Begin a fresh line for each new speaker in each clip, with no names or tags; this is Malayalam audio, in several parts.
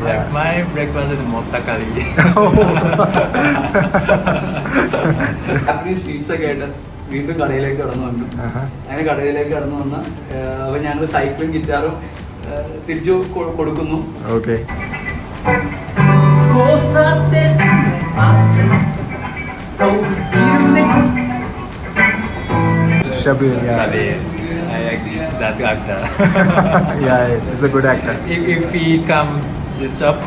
Yeah. My breakfast is motta curry.
Japanese sweets ഒക്കെ ആയിട്ട് വീണ്ടും കടയിലേക്ക് കടന്നു വന്നു. അങ്ങനെ കടയിലേക്ക് കടന്നു വന്ന അപ്പോൾ ഞങ്ങൾ സൈക്കിളും ഗിറ്റാറും തിരിച്ചു കൊടുക്കുന്നു.
Okay. Shabir, yeah.
Sabir. I like that actor.
Yeah, he's a good actor.
If he come this shop,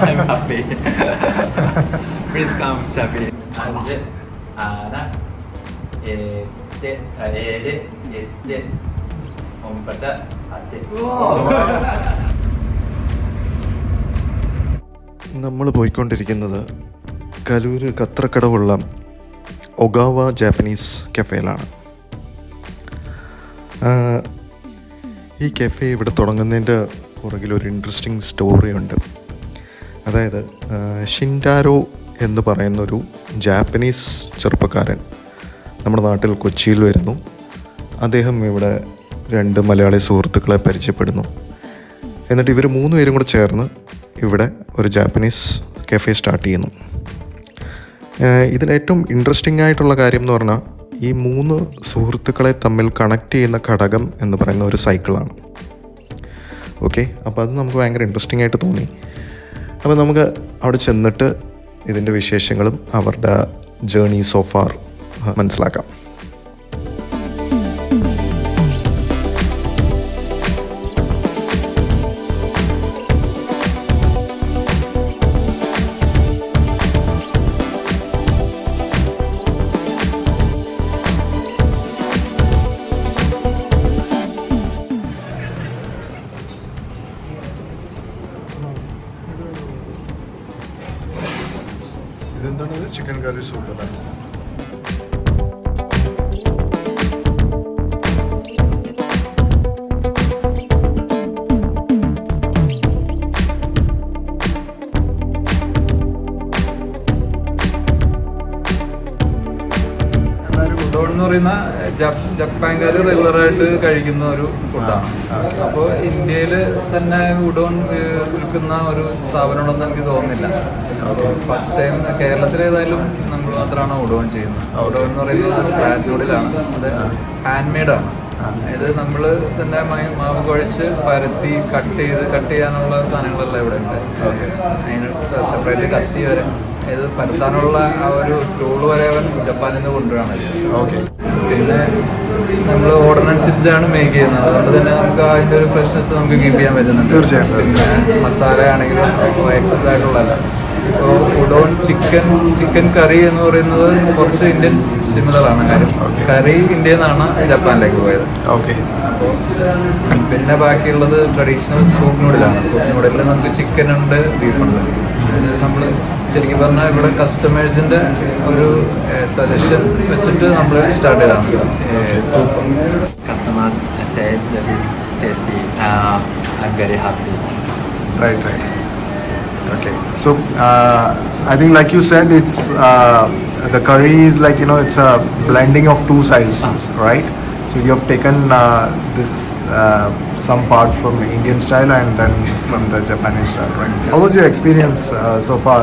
I'm happy. Please come, Sabir. Anje, ana, ete, ede, ete, ompata, ate.
നമ്മൾ പോയിക്കൊണ്ടിരിക്കുന്നത് കലൂർ കത്രക്കടവുള്ള ഒഗാവ ജാപ്പനീസ് കഫേയിലാണ്. ഈ കഫേ ഇവിടെ തുടങ്ങുന്നതിൻ്റെ പുറകിലൊരു ഇൻട്രസ്റ്റിംഗ് സ്റ്റോറി ഉണ്ട്. അതായത് ഷിൻഡാരോ എന്ന് പറയുന്നൊരു ജാപ്പനീസ് ചെറുപ്പക്കാരൻ നമ്മുടെ നാട്ടിൽ കൊച്ചിയിൽ വരുന്നു. അദ്ദേഹം ഇവിടെ 2 മലയാളി സുഹൃത്തുക്കളെ പരിചയപ്പെടുന്നു. എന്നിട്ട് ഇവർ 3 പേരും കൂടെ ചേർന്ന് ഇവിടെ ഒരു ജാപ്പനീസ് കഫേ സ്റ്റാർട്ട് ചെയ്യുന്നു. ഇതിലേറ്റവും ഇൻട്രസ്റ്റിംഗ് ആയിട്ടുള്ള കാര്യം എന്ന് പറഞ്ഞാൽ ഈ 3 സുഹൃത്തുക്കളെ തമ്മിൽ കണക്ട് ചെയ്യുന്ന ഘടകം എന്ന് പറയുന്ന ഒരു സൈക്കിളാണ്. ഓക്കെ, അപ്പോൾ അത് നമുക്ക് ഭയങ്കര ഇൻട്രസ്റ്റിംഗ് ആയിട്ട് തോന്നി. അപ്പോൾ നമുക്ക് അവിടെ ചെന്നിട്ട് ഇതിൻ്റെ വിശേഷങ്ങളും അവരുടെ ജേർണി സോ ഫാർ മനസ്സിലാക്കാം. ഇതെന്താണത്? ചിക്കൻ കറി സൂപ്പ്.
ഉഡോൺ എന്ന് പറയുന്ന ജപ്പാൻകാർ റെഗുലറായിട്ട് കഴിക്കുന്ന ഒരു ഫുഡാണ്. അപ്പോൾ ഇന്ത്യയിൽ തന്നെ ഉഡോൺ വിൽക്കുന്ന ഒരു സ്ഥാപനമുണ്ടെന്ന് എനിക്ക് തോന്നുന്നില്ല. ഫസ്റ്റ് ടൈം കേരളത്തിലേതായാലും നമ്മൾ മാത്രമാണ് ഉഡോൺ ചെയ്യുന്നത്. ഉഡോൺ എന്ന് പറയുന്നത് ഫ്ലാറ്റ് നൂഡിലാണ്. അത് ഹാൻഡ് മെയ്ഡാണ്. അതായത് നമ്മൾ തന്നെ മാവ് കുഴച്ച് പരത്തി കട്ട് ചെയ്യാനുള്ള സാധനങ്ങളെല്ലാം ഇവിടെ ഉണ്ട്. അതിന് സെപ്പറേറ്റ് കത്തി വരെ ഇത് പരത്താനുള്ള ആ ഒരു ടൂൾ വരെ അവൻ ജപ്പാനിൽ നിന്ന് കൊണ്ടുവരാണ്. പിന്നെ നമ്മൾ ഓർഡിനൻസിച്ചാണ് മേക്ക് ചെയ്യുന്നത്. അതുകൊണ്ട് തന്നെ നമുക്ക് അതിൻ്റെ ഒരു ഫ്രഷ്നെസ് നമുക്ക് കീപ്പ് ചെയ്യാൻ പറ്റുന്നുണ്ട്. പിന്നെ മസാല ആണെങ്കിലും എക്സസ് ആയിട്ടുള്ളതല്ല. ഇപ്പോൾ ഉഡോൺ ചിക്കൻ കറി എന്ന് പറയുന്നത് കുറച്ച് ഇന്ത്യൻ സിമിലറാണ്. കാര്യം കറി ഇന്ത്യയിൽ നിന്നാണ് ജപ്പാനിലേക്ക് പോയത്. അപ്പോൾ പിന്നെ ബാക്കിയുള്ളത് ട്രഡീഷണൽ സൂപ്പ് നൂഡിലാണ്. സൂപ്പ് നൂഡിൽ നമുക്ക് ചിക്കൻ ഉണ്ട്, ബീഫുണ്ട്. നമ്മൾ ശരിക്കും പറഞ്ഞാൽ ഇവിടെ കസ്റ്റമേഴ്സിൻ്റെ ഒരു സജഷൻ വെച്ചിട്ട് നമ്മൾ സ്റ്റാർട്ട് ചെയ്തതാണ് soup.
Customers said that it's tasty. I'm very happy.
Right. Okay. So I think, like you said, it's the curry is like, it's a blending of 2 styles, right? So you have taken this some part from Indian style and then from the Japanese style, right? How was your experience so far,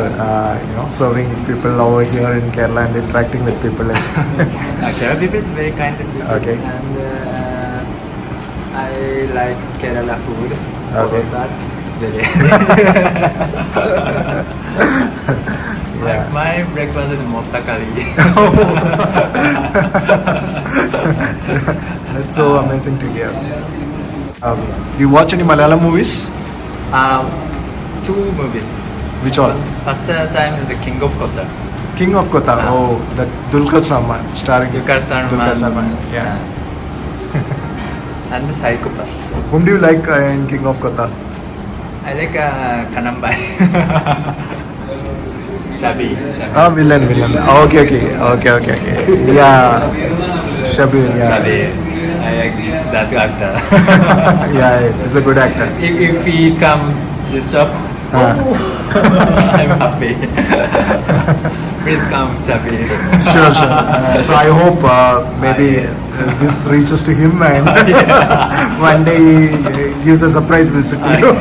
serving people over here in Kerala and interacting with people?
Kerala people is very kind people.
Okay.
And I like Kerala food.
Okay.
That very. Yeah. My breakfast is motta curry.
That's so amazing to hear. You watch any Malayalam movies?
2 movies.
Which all?
First time is the King of Kotha.
King of Kotha. Oh, that Dulquer Salman starring.
Dulquer Salman.
Yeah.
And the Psychopath.
Whom do you like in King of Kotha?
I like Kanambai. Shabi.
Villain. Okay. Yeah. Shabir, yeah.
Shabi. I like that actor.
Yeah, he's a good actor.
If he come this shop, I'm happy. Please come, Shafi.
Sure. So I hope maybe this reaches to him and one day he gives a surprise visit to you.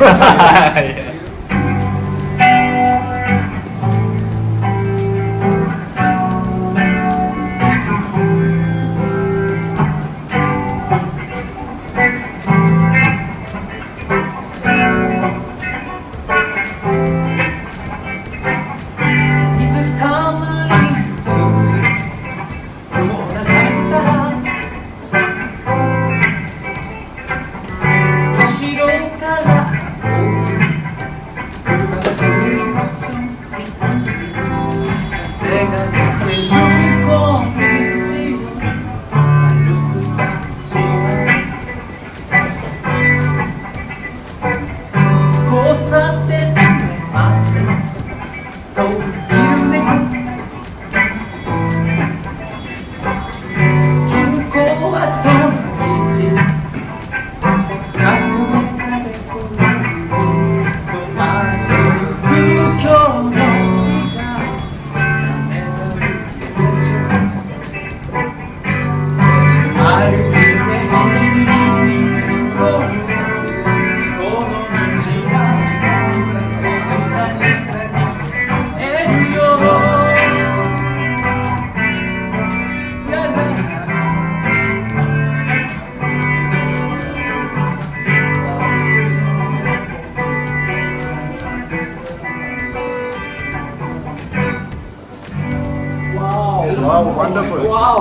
Wow, wonderful.
Wow.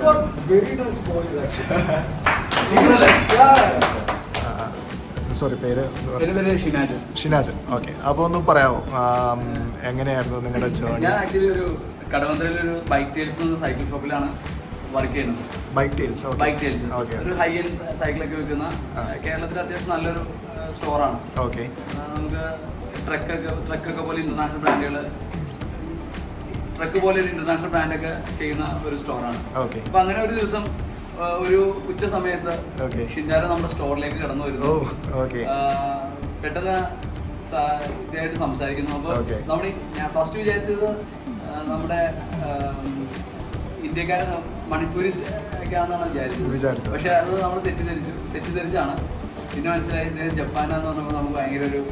What very nice voice.
Sorry പേര് ഷിനാജൻ. ഓക്കെ, അപ്പോൾ ഒന്ന് പറയാമോ എങ്ങനെയായിരുന്നു നിങ്ങളുടെ ജേർണി?
ഞാൻ ആക്ച്വലി ഒരു കടവന്ത്രയിലൊരു ബൈക്ക് ടൈൽസ് എന്ന സൈക്കിൾ ഷോപ്പിലാണ് വർക്ക് ചെയ്യുന്നത്.
ബൈക്ക് ടൈൽസ്
ഒരു ഹൈ എൻഡ് സൈക്കിളൊക്കെ വിൽക്കുന്ന കേരളത്തിൽ അത്യാവശ്യം നല്ലൊരു സ്റ്റോറാണ്.
ഓക്കെ,
നമുക്ക് ട്രക്കൊക്കെ പോലെ ഇന്റർനാഷണൽ ബ്രാൻഡുകൾ ട്രക്ക് പോലെ ഒരു ഇന്റർനാഷണൽ ബ്രാൻഡൊക്കെ ചെയ്യുന്ന ഒരു സ്റ്റോറാണ്.
ഓക്കെ,
അപ്പൊ അങ്ങനെ ഒരു ദിവസം ഒരു ഉച്ച സമയത്ത് ഷിൻഡാരോ നമ്മുടെ സ്റ്റോറിലേക്ക് കടന്നു വരുന്നു. പെട്ടെന്ന് ഇതായിട്ട് സംസാരിക്കുന്നു. അപ്പൊ നമ്മൾ ഞാൻ ഫസ്റ്റ് വിചാരിച്ചത് നമ്മുടെ ഇന്ത്യക്കാരൻ മണിപ്പൂരിസ്റ്റ് ഒക്കെ ആണെന്നാണ് വിചാരിച്ചത്. പക്ഷെ അത് നമ്മൾ തെറ്റിദ്ധരിച്ചാണ്. പിന്നെ മനസ്സിലായി ഇത് ജപ്പാനാന്ന് പറഞ്ഞപ്പോൾ നമുക്ക് ഭയങ്കര ഒരു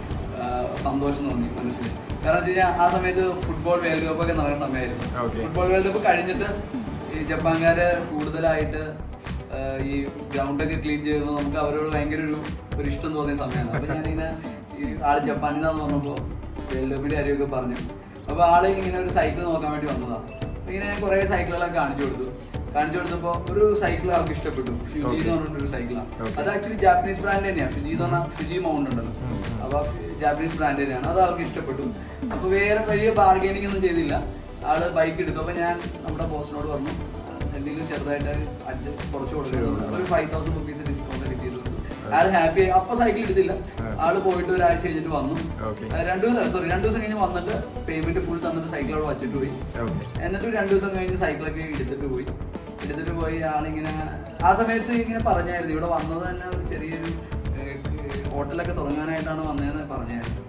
സന്തോഷം തോന്നി മനസ്സിൽ. കാരണം വെച്ച് കഴിഞ്ഞാൽ ആ സമയത്ത് ഫുട്ബോൾ വേൾഡ് കപ്പ് ഒക്കെ നടക്കുന്ന സമയമായിരുന്നു. ഫുട്ബോൾ വേൾഡ് കപ്പ് കഴിഞ്ഞിട്ട് ഈ ജപ്പാൻകാര് കൂടുതലായിട്ട് ഈ ഗ്രൗണ്ടൊക്കെ ക്ലീൻ ചെയ്യുമ്പോൾ നമുക്ക് അവരോട് ഭയങ്കര ഒരു ഇഷ്ടം തോന്നിയ സമയമാണ്. അപ്പൊ ഞാനിങ്ങനെ ഈ ആള് ജപ്പാനിൽ നിന്നാന്ന് പറഞ്ഞപ്പോൾ വേൾഡ് കപ്പിന്റെ കാര്യമൊക്കെ പറഞ്ഞു. അപ്പൊ ആള് ഇങ്ങനെ ഒരു സൈക്കിൾ നോക്കാൻ വേണ്ടി വന്നതാണ്. ഇങ്ങനെ കുറെ സൈക്കിളുകളൊക്കെ കാണിച്ചു കൊടുത്തപ്പോൾ ഒരു സൈക്കിൾ അവർക്ക് ഇഷ്ടപ്പെട്ടു. ഫ്യൂജി എന്ന് പറഞ്ഞിട്ടൊരു സൈക്കിളാണ്. അത് ആക്ച്വലി ജാപ്പനീസ് ബ്രാൻഡ് തന്നെയാണ്. ഫ്യൂജി എന്ന് പറഞ്ഞാൽ ഫ്യൂജി മൗണ്ട് ഉണ്ടല്ലോ, അപ്പൊ ജാപ്പനീസ് ബ്രാൻഡ് തന്നെയാണ്. അത് അവർക്ക് ഇഷ്ടപ്പെട്ടു. അപ്പൊ വേറെ വലിയ ബാർഗൈനിങ് ഒന്നും ചെയ്തില്ല. ആള് ബൈക്ക് എടുത്തു. അപ്പൊ ഞാൻ നമ്മുടെ ബോസിനോട് പറഞ്ഞു എന്തെങ്കിലും ചെറുതായിട്ട് കുറച്ച് കൊടുക്കുന്നത് ഒരു 5,000 റുപ്പീസ് ഡിസ്കൗണ്ട് ഒക്കെ ചെയ്തു കൊടുത്തു. ആള് ഹാപ്പി ആയി. അപ്പൊ സൈക്കിൾ എടുത്തില്ല. ആള് പോയിട്ട് ഒരാഴ്ച കഴിഞ്ഞിട്ട് വന്നു. 2 ദിവസം കഴിഞ്ഞ് വന്നിട്ട് പേയ്മെന്റ് ഫുൾ തന്നിട്ട് സൈക്കിൾ അവിടെ വച്ചിട്ട് പോയി. എന്നിട്ട് 2 ദിവസം കഴിഞ്ഞ് സൈക്കിളൊക്കെ എടുത്തിട്ട് പോയി. ആളിങ്ങനെ ആ സമയത്ത് ഇങ്ങനെ പറഞ്ഞായിരുന്നു ഇവിടെ വന്നത് തന്നെ ഒരു ചെറിയൊരു ഹോട്ടലൊക്കെ തുടങ്ങാനായിട്ടാണ് വന്നതെന്ന് പറഞ്ഞായിരുന്നു.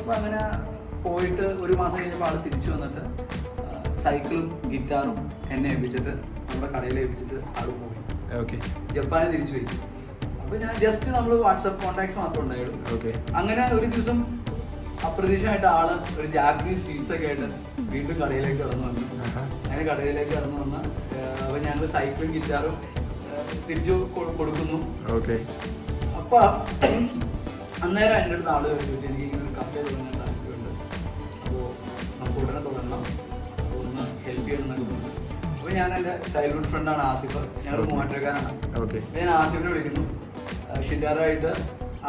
അപ്പൊ അങ്ങനെ പോയിട്ട് ഒരു മാസം കഴിഞ്ഞപ്പോൾ ആള് തിരിച്ചു വന്നിട്ട് സൈക്കിളും ഗിറ്റാറും എന്നെ ഏൽപ്പിച്ചിട്ട് നമ്മുടെ കടയിൽ ഏൽപ്പിച്ചിട്ട് ആള് പോയി. ജപ്പാന് തിരിച്ചു പോയി. അപ്പൊ ഞാൻ ജസ്റ്റ് നമ്മൾ വാട്സാപ്പ് കോൺടാക്ട്സ് മാത്രമേ ഉണ്ടായുള്ളൂ. അങ്ങനെ ഒരു ദിവസം അപ്രതീക്ഷിതമായിട്ട് ആള് ഒരു ജാപ്പനീസ് സ്വീറ്റ്സ് ഒക്കെ ആയിട്ട് വീണ്ടും കടയിലേക്ക് കടന്നു വന്നു. അങ്ങനെ കടയിലേക്ക് കടന്നു വന്ന അപ്പൊ ഞങ്ങൾ സൈക്കിളും ഗിറ്റാറും തിരിച്ചു കൊടുക്കുന്നു. അപ്പൊ അന്നേരം എൻ്റെ അടുത്ത് ആള് ചോദിച്ചു എനിക്ക് ഇങ്ങനെ ഒരു കഫേ തുടങ്ങാൻ താല്പര്യമുണ്ട്, അപ്പോൾ നമുക്ക് ഉടനെ തുടങ്ങണം, അപ്പോൾ ഒന്ന് ഹെൽപ്പ് ചെയ്യണം എന്നൊക്കെ പറഞ്ഞു. അപ്പോൾ ഞാൻ എൻ്റെ ചൈൽഡ്ഹുഡ് ഫ്രണ്ടാണ് ആസിഫ്, ഞങ്ങൾ മൂവാറ്റക്കാരാണ്. ഞാൻ ആസിഫിനെ വിളിക്കുന്നു. ഷിൻഡാറുമായിട്ട്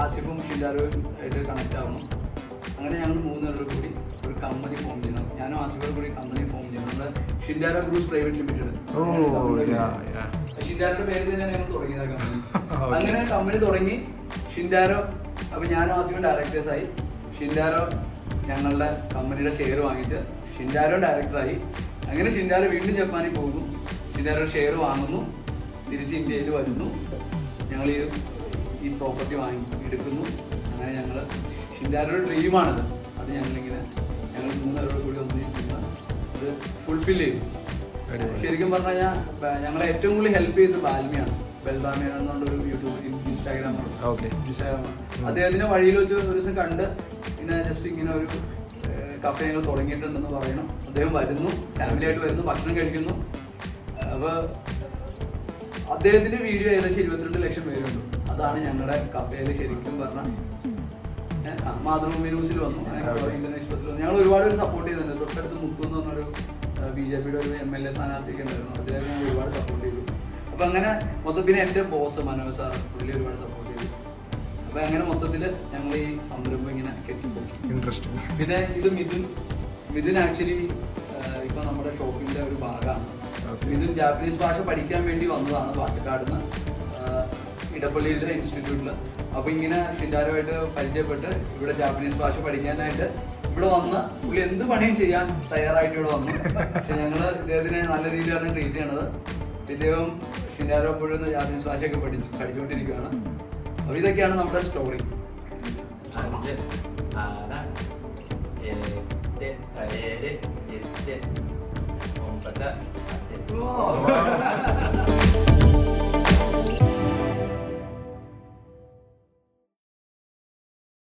ആസിഫും ഷിൻഡാറും ആയിട്ട് കണക്ട് ആവണം. അങ്ങനെ ഞങ്ങൾ 3 പേരോട് കൂടി ഒരു കമ്പനി ഫോം ചെയ്യണം. ഞാനും ആസിഫോട് കൂടി കമ്പനി ഫോം ചെയ്യണം. നമ്മുടെ ഷിൻഡാരോ ഗ്രൂപ്പ് പ്രൈവറ്റ് ലിമിറ്റഡ്. ഷിൻഡാരോയുടെ പേര് തന്നെയാണ് ഞങ്ങൾ തുടങ്ങിയത് കമ്പനി. അങ്ങനെ കമ്പനി തുടങ്ങി ഷിൻഡാരോ. അപ്പൊ ഞാനും ആസിഫും ഡയറക്ടേഴ്സായി. ഷിൻഡാരോ ഞങ്ങളുടെ കമ്പനിയുടെ ഷെയർ വാങ്ങിച്ച് ഷിൻഡാരോ ഡയറക്ടറായി. അങ്ങനെ ഷിൻഡാരോ വീണ്ടും ജപ്പാനിൽ പോകുന്നു. ഷിൻഡാരോ ഷെയർ വാങ്ങുന്നു, തിരിച്ച് ഇന്ത്യയിൽ വരുന്നു. ഞങ്ങൾ ഈ പ്രോപ്പർട്ടി എടുക്കുന്നു. അങ്ങനെ ഞങ്ങൾ ഷിൻഡാരോയുടെ ഡ്രീമാണത്. അത് ഞങ്ങൾ 3 പേരോട് കൂടി ഒന്നിരിക്കുന്ന ഇത് ഫുൾഫിൽ ചെയ്തു. ശരിക്കും പറഞ്ഞു കഴിഞ്ഞാൽ ഞങ്ങളെ ഏറ്റവും കൂടുതൽ ഹെൽപ്പ് ചെയ്തത് ബാൽമിയാണ്. ബെൽബാമിയ എന്നുള്ളൊരു യൂട്യൂബ് ഇൻസ്റ്റാഗ്രാമാണ്. അദ്ദേഹത്തിനെ വഴിയിൽ വെച്ച് ഒരു ദിവസം കണ്ട് ഇങ്ങനെ ജസ്റ്റ് ഇങ്ങനെ ഒരു കഫേ ഞങ്ങൾ തുടങ്ങിയിട്ടുണ്ടെന്ന് പറയണം. അദ്ദേഹം വരുന്നു, ഫാമിലിയായിട്ട് വരുന്നു, ഭക്ഷണം കഴിക്കുന്നു. അപ്പോൾ അദ്ദേഹത്തിന്റെ വീഡിയോ ഏകദേശം 22 ലക്ഷം പേരുണ്ട്. അതാണ് ഞങ്ങളുടെ കഫേയിൽ ശരിക്കും പറഞ്ഞാൽ മാതൃഭൂമി ന്യൂസിൽ വന്നു, ഇന്ത്യൻ എക്സ്പ്രസിൽ വന്നു. ഞങ്ങൾ ഒരുപാട് സപ്പോർട്ട് ചെയ്തിട്ടുണ്ട്. തൊട്ടടുത്ത് മുത്തു എന്ന് പറഞ്ഞൊരു BJPയുടെ ഒരു MLA സ്ഥാനാർത്ഥിയൊക്കെ ഉണ്ടായിരുന്നു. അദ്ദേഹം ഞങ്ങൾ ഒരുപാട് സപ്പോർട്ട് ചെയ്തു. അപ്പൊ അങ്ങനെ മൊത്തം പിന്നെ എൻ്റെ ബോസ് മനോജ് സാർ പുള്ളി ഒരുപാട് സപ്പോർട്ട് ചെയ്തു. അപ്പൊ അങ്ങനെ മൊത്തത്തിൽ ഞങ്ങൾ ഈ സംരംഭം ഇങ്ങനെ കെട്ടിപ്പോയി.
ഇൻട്രസ്റ്റിംഗ്.
പിന്നെ ഇത് മിഥുൻ ആക്ച്വലി ഇപ്പൊ നമ്മുടെ ഷോപ്പിന്റെ ഒരു ഭാഗമാണ്. മിഥുൻ ജാപ്പനീസ് ഭാഷ പഠിക്കാൻ വേണ്ടി വന്നതാണ് പാലക്കാട് ഇടപ്പള്ളിയിലെ ഇൻസ്റ്റിറ്റ്യൂട്ടിൽ. അപ്പൊ ഇങ്ങനെ ഷിൻഡാരുമായിട്ട് പരിചയപ്പെട്ട് ഇവിടെ ജാപ്പനീസ് ഭാഷ പഠിക്കാനായിട്ട് ഇവിടെ വന്ന് പുള്ളി എന്ത് പണിയും ചെയ്യാൻ തയ്യാറായിട്ട് ഇവിടെ വന്നു. പക്ഷെ ഞങ്ങള് ഇദ്ദേഹത്തിനെ നല്ല രീതിയിലാണ് ട്രീറ്റ് ചെയ്യണത്. ഇദ്ദേഹം ഷിൻഡാരോ എപ്പോഴും ജാപ്പനീസ് ഭാഷയൊക്കെ പഠിച്ചുകൊണ്ടിരിക്കുകയാണ്. അപ്പൊ ഇതൊക്കെയാണ് നമ്മുടെ സ്റ്റോറി.
5, 6, 7, 8, 9, 10.